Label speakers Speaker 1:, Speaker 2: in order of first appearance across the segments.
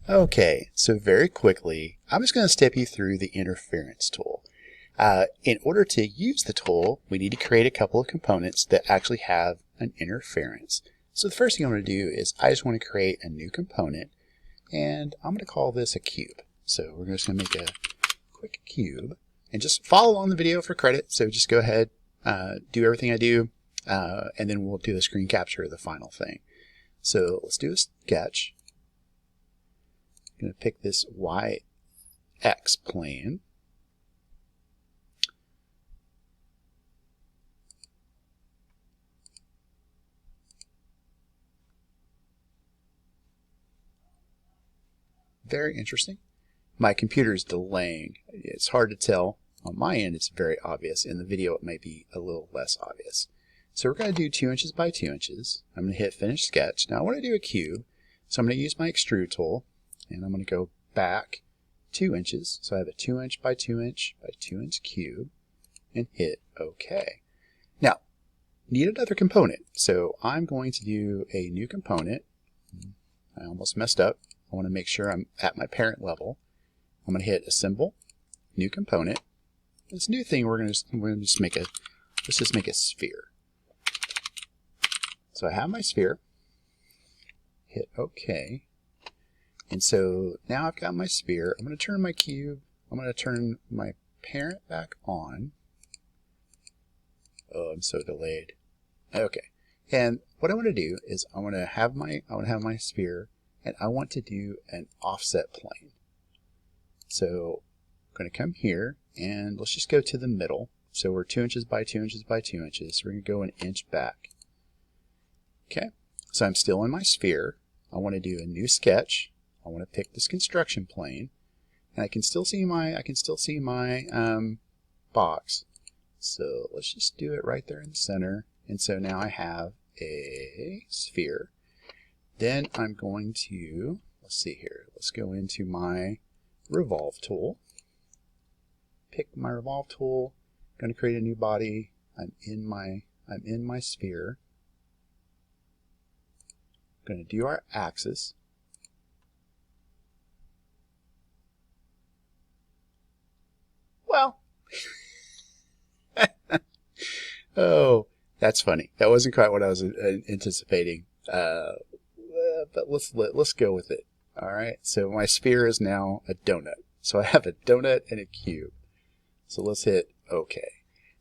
Speaker 1: Okay, so very quickly, I'm just going to step you through the interference tool. In order to use the tool, we need to create a couple of components that actually have an interference. So the first thing I'm going to do is I just want to create a new component, and I'm going to call this a cube. So we're just going to make a quick cube, and just follow along the video for credit. So just go ahead, do everything I do, and then we'll do the screen capture of the final thing. So let's do a sketch. I'm going to pick this YX plane. Very interesting. My computer is delaying. It's hard to tell. On my end, it's very obvious. In the video, it may be a little less obvious. So we're going to do 2 inches by 2 inches. I'm going to hit Finish Sketch. Now I want to do a cube, so I'm going to use my Extrude tool, and I'm going to go back 2 inches. So I have a 2 inch by 2 inch by 2 inch cube, and hit OK. Now, need another component. So I'm going to do a new component. I almost messed up. I want to make sure I'm at my parent level. I'm going to hit Assemble, New Component. This new thing we're going to just make let's just make a sphere. So I have my sphere. Hit OK. And so now I've got my sphere. I'm going to turn my cube. I'm going to turn my parent back on. Oh, I'm so delayed. Okay. And what I want to do is I want to have my sphere, and I want to do an offset plane. So I'm going to come here, and let's just go to the middle. So we're 2 inches by 2 inches by 2 inches. So we're going to go an inch back. Okay. So I'm still in my sphere. I want to do a new sketch. I want to pick this construction plane, and I can still see my box. So let's just do it right there in the center. And so now I have a sphere. Then I'm going to, let's see here, let's go into my Revolve tool. Pick my Revolve tool. I'm going to create a new body. I'm in my sphere. I'm going to do our axis. Well, oh, that's funny. That wasn't quite what I was anticipating. But let's go with it. All right. So my sphere is now a donut. So I have a donut and a cube. So let's hit OK.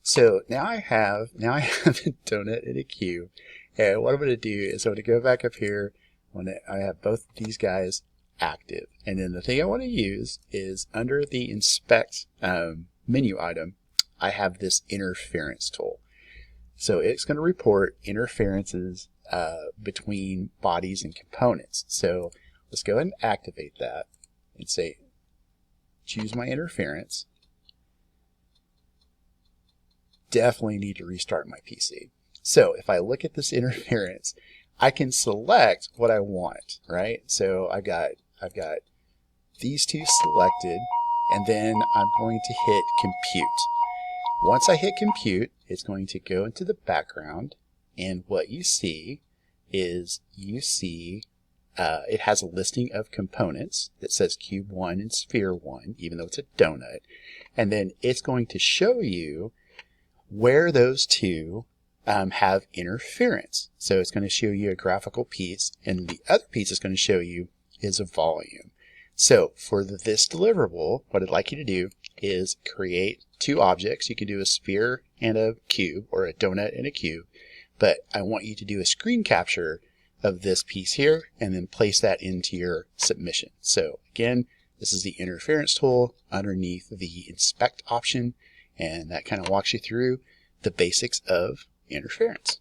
Speaker 1: So now I have a donut and a cube. And what I'm going to do is I'm going to go back up here when I have both these guys active. And then the thing I want to use is under the Inspect menu item, I have this interference tool. So it's going to report interferences between bodies and components. So let's go ahead and activate that and say, choose my interference. Definitely need to restart my PC. So if I look at this interference, I can select what I want, right? So I've got these two selected, and then I'm going to hit compute. Once I hit compute, it's going to go into the background, and what you see is it has a listing of components that says cube 1 and sphere 1, even though it's a donut, and then it's going to show you where those two have interference. So it's going to show you a graphical piece, and the other piece it's going to show you is a volume. So for this deliverable, what I'd like you to do is create two objects. You can do a sphere and a cube, or a donut and a cube, but I want you to do a screen capture of this piece here and then place that into your submission. So again, this is the interference tool underneath the inspect option, and that kind of walks you through the basics of interference.